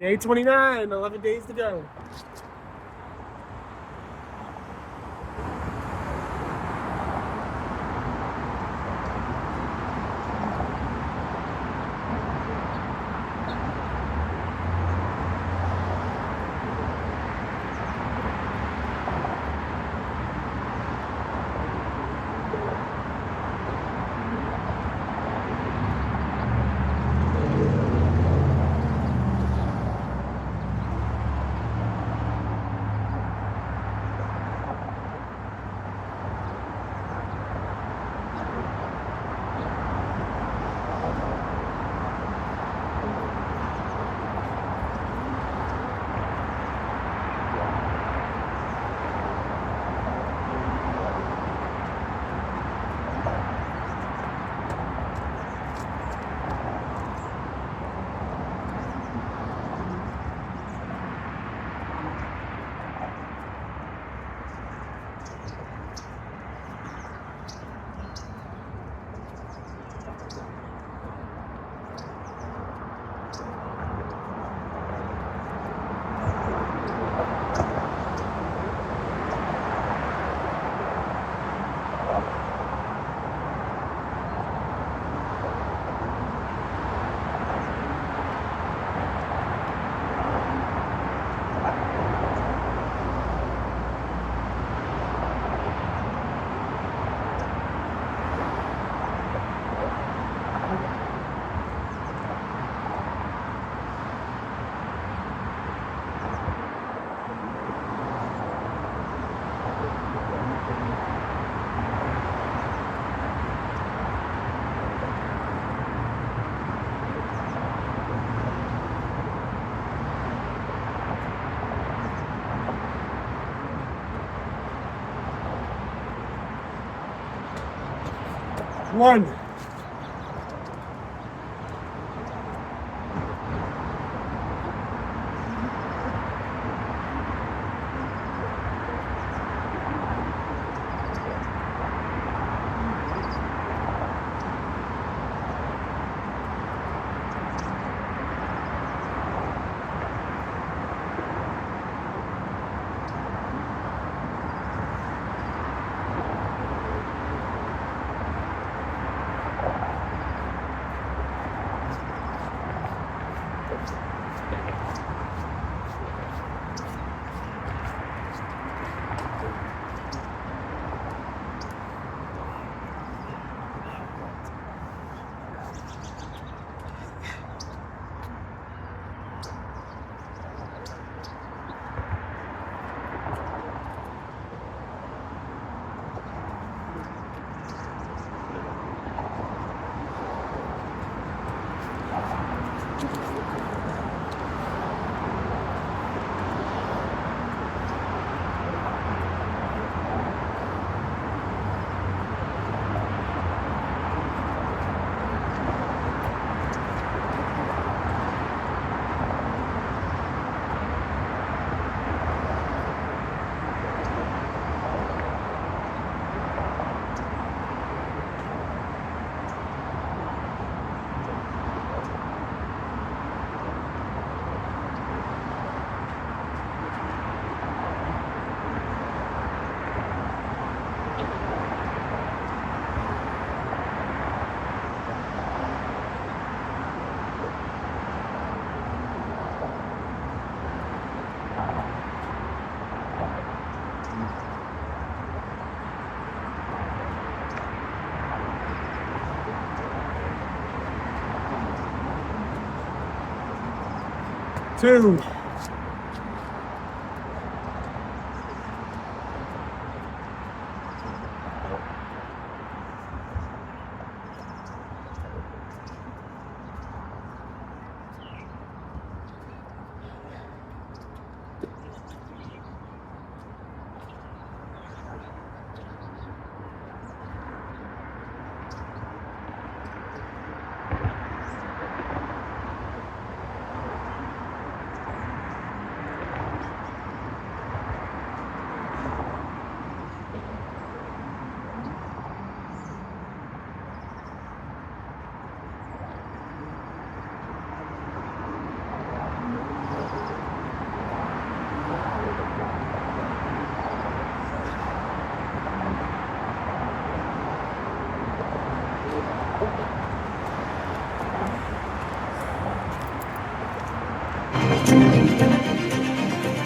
Day 29, 11 days to go. One. Two.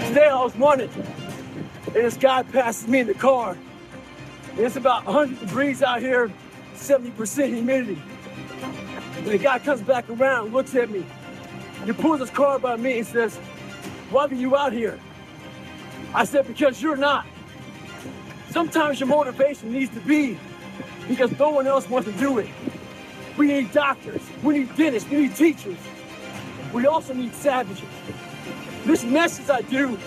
Today I was running, and this guy passes me in the car. And it's about 100 degrees out here, 70% humidity. And the guy comes back around, looks at me. He pulls his car by me and says, "Why are you out here?" I said, "Because you're not." Sometimes your motivation needs to be because no one else wants to do it. We need doctors, we need dentists, we need teachers. We also need savages. This message I do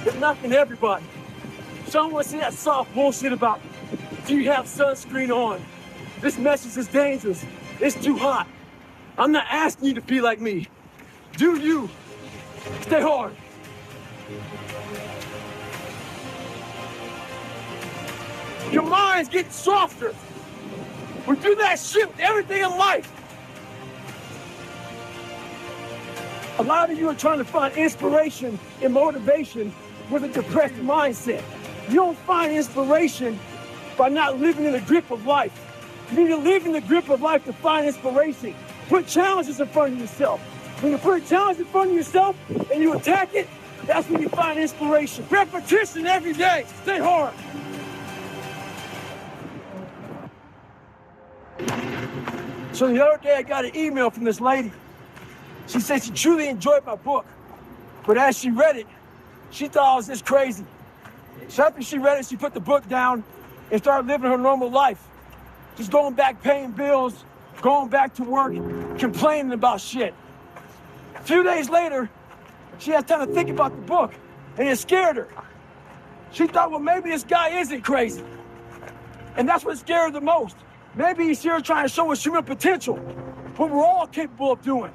is knocking everybody. So I don't want to see that soft bullshit about, do you have sunscreen on? This message is dangerous. It's too hot. I'm not asking you to be like me. Do you? Stay hard. Your mind's getting softer. We do that shit with everything in life. A lot of you are trying to find inspiration and motivation with a depressed mindset. You don't find inspiration by not living in the grip of life. You need to live in the grip of life to find inspiration. Put challenges in front of yourself. When you put a challenge in front of yourself and you attack it, that's when you find inspiration. Repetition every day. Stay hard. So the other day I got an email from this lady. She said she truly enjoyed my book, but as she read it, she thought I was just crazy. So after she read it, she put the book down and started living her normal life. Just going back paying bills, going back to work, complaining about shit. A few days later, she had time to think about the book, and it scared her. She thought, well, maybe this guy isn't crazy. And that's what scared her the most. Maybe he's here trying to show us human potential, what we're all capable of doing.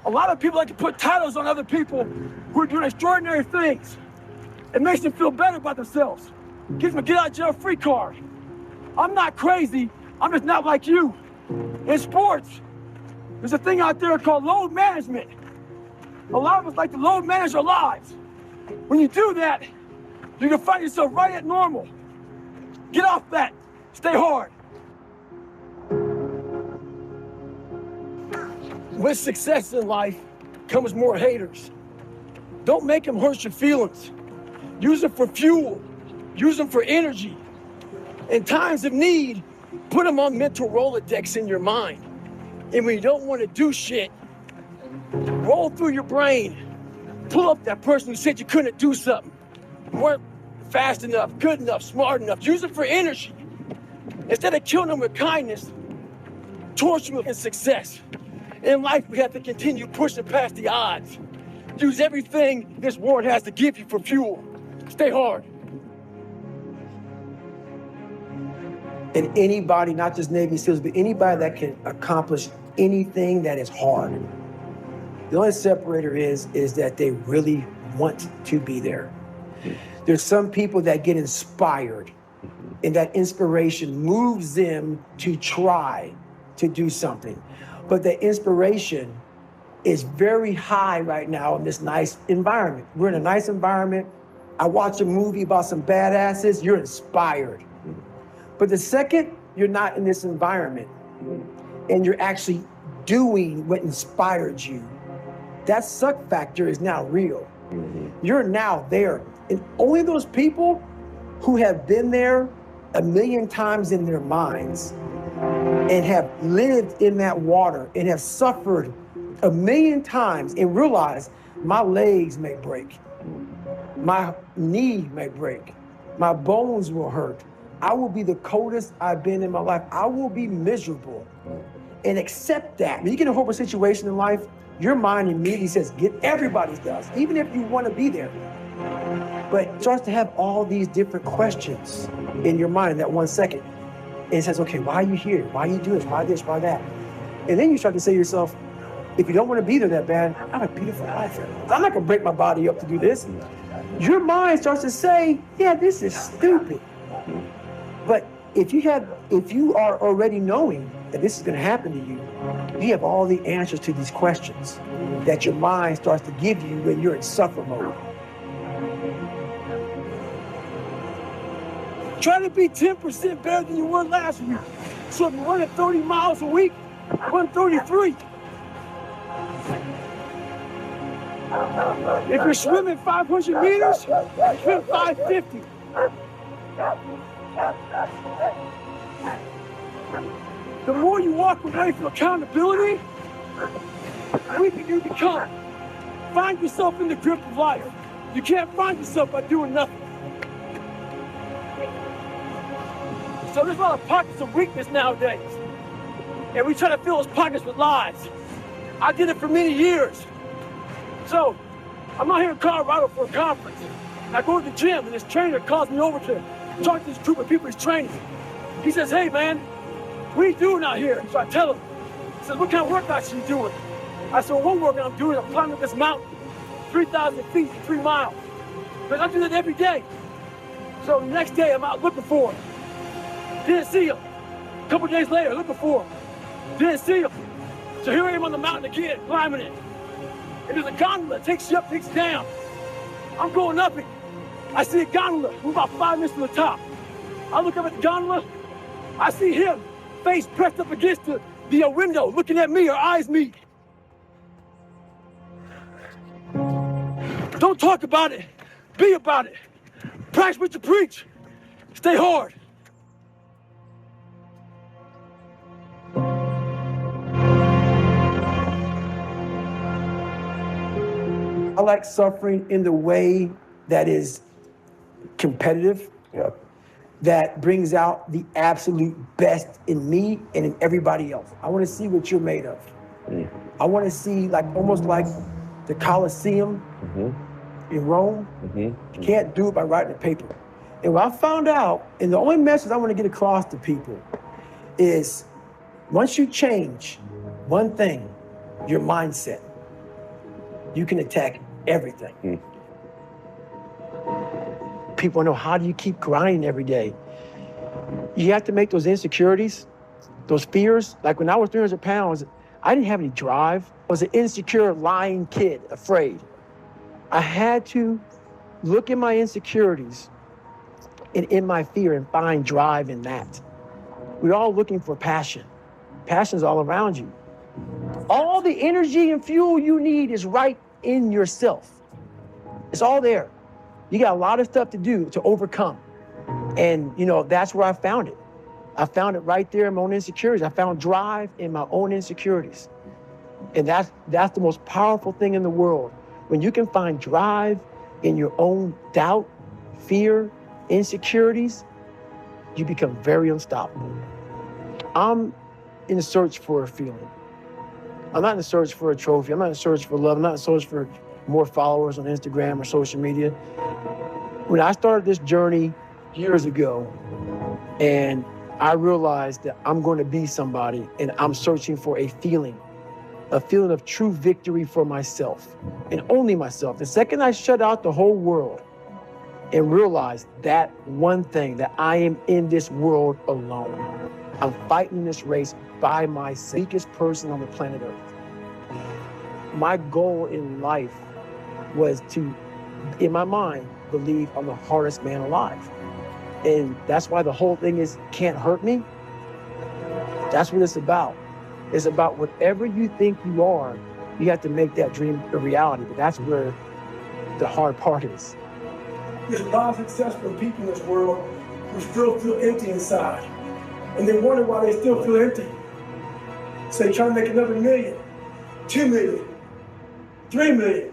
A lot of people like to put titles on other people who are doing extraordinary things. It makes them feel better about themselves. Gives them a get out of jail free card. I'm not crazy, I'm just not like you. In sports, there's a thing out there called load management. A lot of us like to load manage our lives. When you do that, you can find yourself right at normal. Get off that, stay hard. With success in life comes more haters. Don't make them hurt your feelings. Use them for fuel. Use them for energy. In times of need, put them on mental Rolodex in your mind. And when you don't want to do shit, roll through your brain. Pull up that person who said you couldn't do something. You weren't fast enough, good enough, smart enough. Use them for energy. Instead of killing them with kindness, torture them with success. In life, we have to continue pushing past the odds. Use everything this world has to give you for fuel. Stay hard. And anybody, not just Navy SEALs, but anybody that can accomplish anything that is hard, the only separator is that they really want to be there. There's some people that get inspired, and that inspiration moves them to try to do something. But the inspiration is very high right now in this nice environment. We're in a nice environment. I watch a movie about some badasses, you're inspired. But the second you're not in this environment and you're actually doing what inspired you, that suck factor is now real. You're now there. And only those people who have been there a million times in their minds and have lived in that water and have suffered a million times and realize my legs may break, my knee may break, my bones will hurt. I will be the coldest I've been in my life. I will be miserable. And accept that. When you get in a horrible situation in life, your mind immediately says, everybody does, even if you want to be there. But it starts to have all these different questions in your mind in that 1 second. And it says, okay, why are you here? Why you do this? Why this? Why that? And then you start to say to yourself, if you don't want to be there that bad, I have a beautiful life. I'm not going to break my body up to do this. Your mind starts to say, yeah, this is stupid. But if you are already knowing that this is going to happen to you, you have all the answers to these questions that your mind starts to give you when you're in suffer mode. Try to be 10% better than you were last week. So if you're running 30 miles a week, run 33. If you're swimming 500 meters, swim 550. The more you walk away from accountability, the weaker you become. Find yourself in the grip of life. You can't find yourself by doing nothing. So there's a lot of pockets of weakness nowadays. And we try to fill those pockets with lies. I did it for many years. So I'm out here in Colorado for a conference. And I go to the gym and this trainer calls me over to talk to this group of people he's training. He says, hey man, what are you doing out here? So I tell him. He says, what kind of workouts are you doing? I said, well, one workout I'm doing is I'm climbing this mountain, 3,000 feet, 3 miles. But I do that every day. So the next day I'm out looking for him. Didn't see him. A couple days later, looking for him. Didn't see him. So here I am on the mountain again, climbing it. And there's a gondola that takes you up, takes you down. I'm going up it. I see a gondola, we're about 5 minutes to the top. I look up at the gondola, I see him, face pressed up against the window, looking at me, our eyes meet. Don't talk about it, be about it. Practice what you preach. Stay hard. I like suffering in the way that is competitive, that brings out the absolute best in me and in everybody else. I want to see what you're made of. I want to see, like, almost like the Colosseum in Rome. You can't do it by writing a paper. And what I found out, and the only message I want to get across to people is, once you change one thing, your mindset, you can attack everything. People know, how do you keep grinding every day? You have to make those insecurities, those fears. Like when I was 300 pounds, I didn't have any drive. I was an insecure, lying kid, afraid. I had to look at my insecurities and in my fear and find drive in that. We're all looking for passion. Passion's all around you. All the energy and fuel you need is right in yourself. It's all there. You got a lot of stuff to do to overcome. And, you know, that's where I found it. I found it right there in my own insecurities. I found drive in my own insecurities. And that's the most powerful thing in the world. When you can find drive in your own doubt, fear, insecurities, you become very unstoppable. I'm in the search for a feeling. I'm not in the search for a trophy. I'm not in the search for love. I'm not in the search for more followers on Instagram or social media. When I started this journey years ago, and I realized that I'm going to be somebody, and I'm searching for a feeling of true victory for myself, and only myself. The second I shut out the whole world and realized that one thing, that I am in this world alone. I'm fighting this race by myself, the weakest person on the planet Earth. My goal in life was to, in my mind, believe I'm the hardest man alive. And that's why the whole thing is can't hurt me. That's what it's about. It's about whatever you think you are, you have to make that dream a reality. But that's where the hard part is. There's a lot of successful people in this world who still feel empty inside. And they wonder why they still feel empty. So they try to make another million, 2 million, 3 million.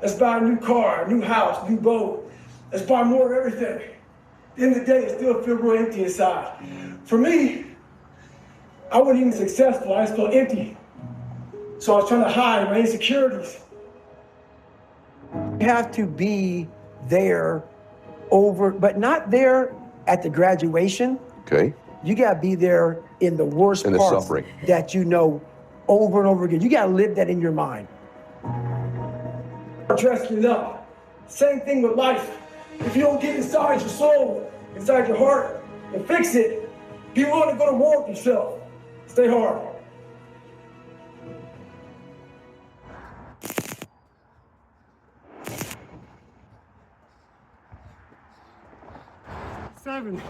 Let's buy a new car, a new house, new boat. Let's buy more of everything. At the end of the day, it still feels real empty inside. For me, I wasn't even successful, I just felt empty. So I was trying to hide my insecurities. You have to be there but not there at the graduation. Okay. You gotta be there in the worst In the parts suffering. that you know over and over again. You gotta live that in your mind. Dressing it up. Same thing with life. If you don't get inside your soul, inside your heart, and fix it, be willing to go to war with yourself. Stay hard. Seven.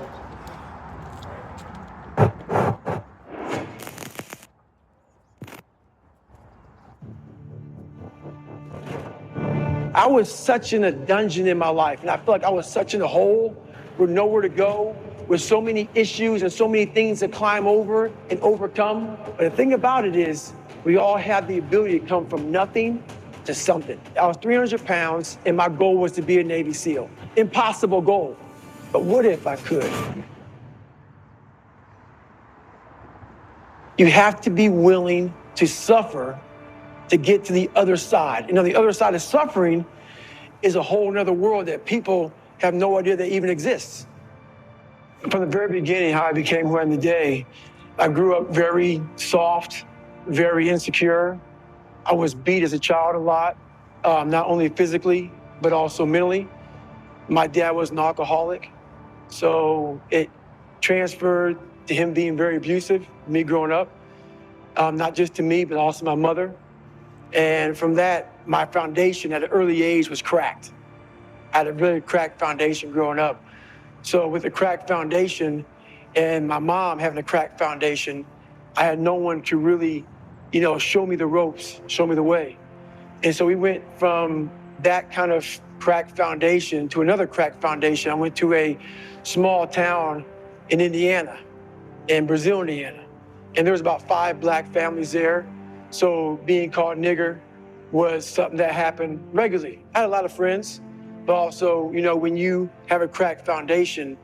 I was such in a dungeon in my life, and I feel like I was such in a hole with nowhere to go, with so many issues and so many things to climb over and overcome. But the thing about it is, we all have the ability to come from nothing to something. I was 300 pounds, and my goal was to be a Navy SEAL. Impossible goal, but what if I could? You have to be willing to suffer to get to the other side. And on the other side of suffering is a whole nother world that people have no idea that even exists. From the very beginning, how I became who I am today, I grew up very soft, very insecure. I was beat as a child a lot, not only physically, but also mentally. My dad was an alcoholic, so it transferred to him being very abusive, me growing up, not just to me, but also my mother. And from that, my foundation at an early age was cracked. I had a really cracked foundation growing up. So with a cracked foundation and my mom having a cracked foundation, I had no one to really, show me the ropes, show me the way. And so we went from that kind of cracked foundation to another cracked foundation. I went to a small town in Indiana, in Brazil, Indiana. And there was about 5 black families there. So being called nigger was something that happened regularly. I had a lot of friends, but also, when you have a cracked foundation,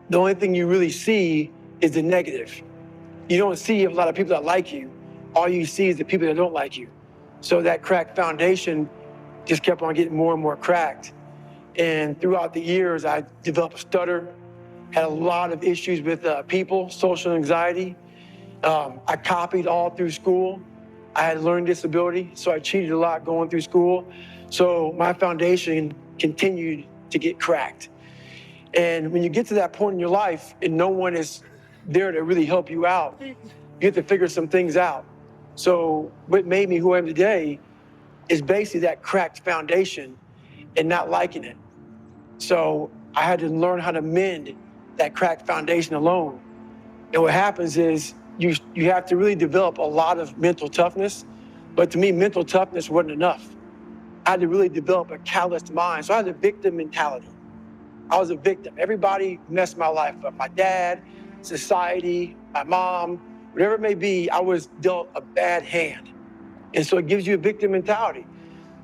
the only thing you really see is the negative. You don't see a lot of people that like you. All you see is the people that don't like you. So that cracked foundation just kept on getting more and more cracked. And throughout the years, I developed a stutter, had a lot of issues with people, social anxiety. I copied all through school. I had a learning disability, so I cheated a lot going through school. So my foundation continued to get cracked. And when you get to that point in your life and no one is there to really help you out, you have to figure some things out. So what made me who I am today is basically that cracked foundation and not liking it. So I had to learn how to mend that cracked foundation alone. And what happens is you have to really develop a lot of mental toughness. But to me, mental toughness wasn't enough. I had to really develop a calloused mind. So I had a victim mentality. I was a victim. Everybody messed my life up. My dad, society, my mom, whatever it may be, I was dealt a bad hand. And so it gives you a victim mentality.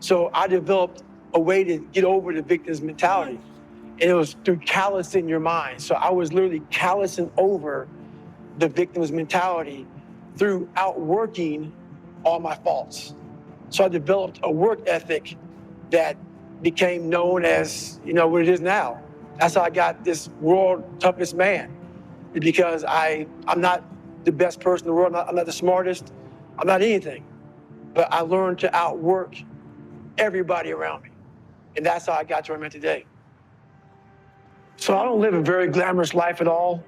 So I developed a way to get over the victim's mentality. And it was through callousing your mind. So I was literally callousing over the victim's mentality through outworking all my faults. So I developed a work ethic that became known as, what it is now. That's how I got this world toughest man. Because I'm not the best person in the world. I'm not the smartest. I'm not anything. But I learned to outwork everybody around me. And that's how I got to where I'm at today. So I don't live a very glamorous life at all.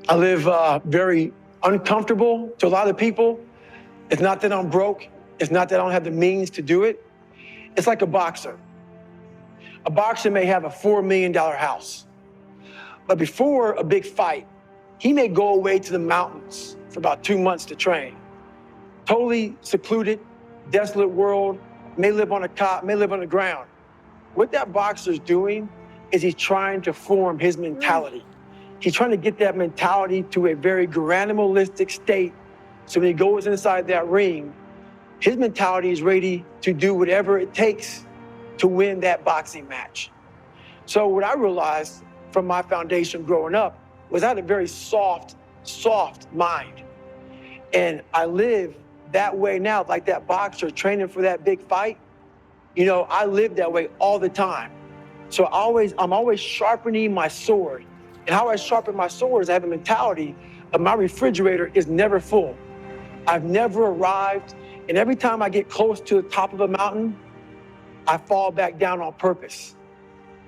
I live very uncomfortable to a lot of people. It's not that I'm broke. It's not that I don't have the means to do it. It's like a boxer. A boxer may have a $4 million house. But before a big fight, he may go away to the mountains for about 2 months to train. Totally secluded, desolate world, may live on a cot, may live on the ground. What that boxer's doing is he's trying to form his mentality. He's trying to get that mentality to a very animalistic state. So when he goes inside that ring, his mentality is ready to do whatever it takes to win that boxing match. So what I realized from my foundation growing up was I had a very soft mind. And I live that way now, like that boxer training for that big fight. I live that way all the time. So I'm always sharpening my sword. And how I sharpen my sword is I have a mentality of my refrigerator is never full. I've never arrived. And every time I get close to the top of a mountain, I fall back down on purpose.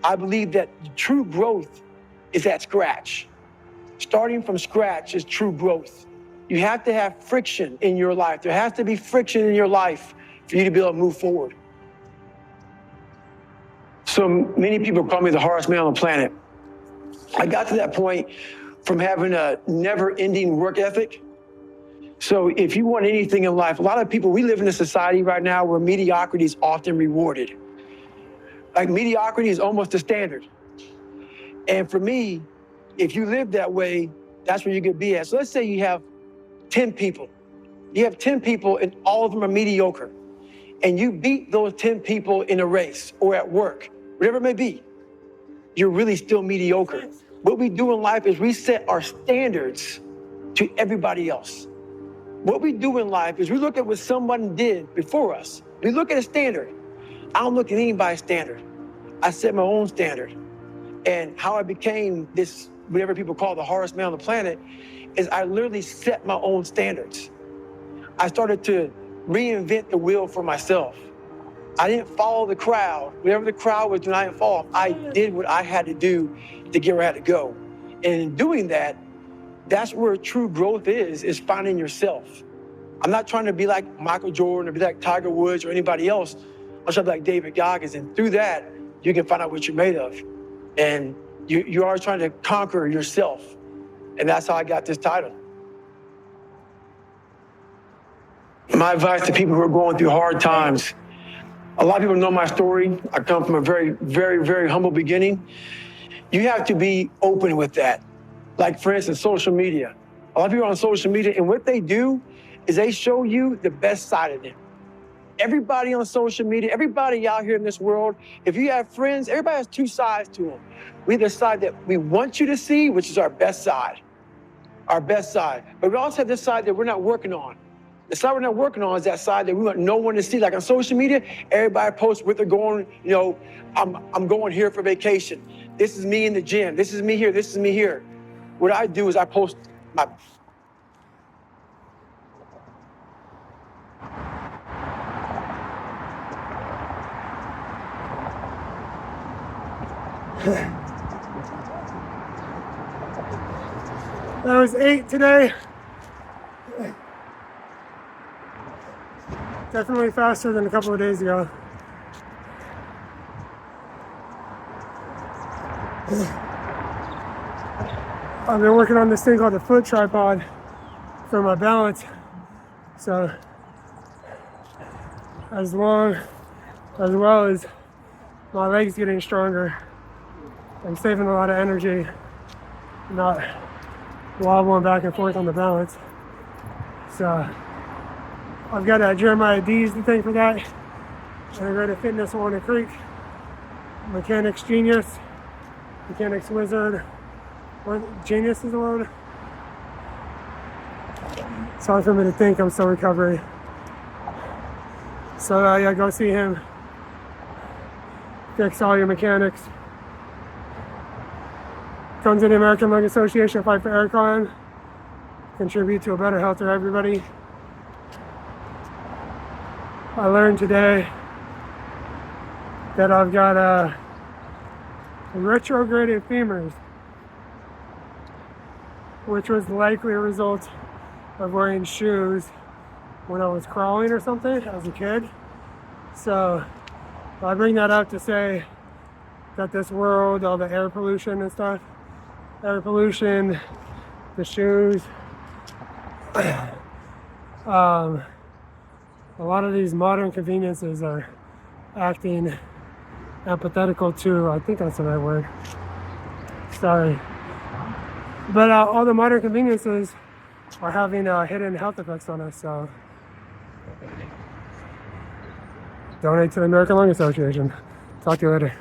I believe that true growth is at scratch. Starting from scratch is true growth. You have to have friction in your life. There has to be friction in your life for you to be able to move forward. So many people call me the hardest man on the planet. I got to that point from having a never-ending work ethic. So if you want anything in life, a lot of people, we live in a society right now where mediocrity is often rewarded. Like mediocrity is almost the standard. And for me, if you live that way, that's where you could be at. So let's say you have 10 people. You have 10 people and all of them are mediocre. And you beat those 10 people in a race or at work, whatever it may be. You're really still mediocre. What we do in life is we set our standards to everybody else. What we do in life is we look at what someone did before us. We look at a standard. I don't look at anybody's standard. I set my own standard. And how I became this, whatever people call the hardest man on the planet, is I literally set my own standards. I started to reinvent the wheel for myself. I didn't follow the crowd. Whatever the crowd was doing, I didn't follow. I did what I had to do to get where I had to go. And in doing that, that's where true growth is finding yourself. I'm not trying to be like Michael Jordan or be like Tiger Woods or anybody else. I'm trying to be like David Goggins. And through that, you can find out what you're made of. And you are trying to conquer yourself. And that's how I got this title. My advice to people who are going through hard times. A lot of people know my story. I come from a very, very, very humble beginning. You have to be open with that. Like, for instance, social media. A lot of people are on social media, and what they do is they show you the best side of them. Everybody on social media, everybody out here in this world, if you have friends, everybody has two sides to them. We have the side that we want you to see, which is our best side. Our best side. But we also have this side that we're not working on. The side we're not working on is that side that we want no one to see. Like on social media, everybody posts where they're going, you know, I'm going here for vacation. This is me in the gym. This is me here. This is me here. What I do is I post my... That was 8 today. Definitely faster than a couple of days ago. I've been working on this thing called the foot tripod for my balance. So as well as my legs getting stronger, I'm saving a lot of energy, not wobbling back and forth on the balance. So I've got a Jeremiah D's to thank for that. Integrated Fitness Walnut Creek, Mechanics Genius, Mechanics Wizard. Genius is the word. It's hard for me to think, I'm still recovering. So yeah, go see him. Fix all your mechanics. Come to the American Lung Association, fight for aircon. Contribute to a better health for everybody. I learned today that I've got retrograded femurs, which was likely a result of wearing shoes when I was crawling or something as a kid. So I bring that up to say that this world, all the air pollution and stuff, air pollution, the shoes, a lot of these modern conveniences are acting antithetical to, I think that's the right word. Sorry. But all the modern conveniences are having hidden health effects on us, so donate to the American Lung Association. Talk to you later.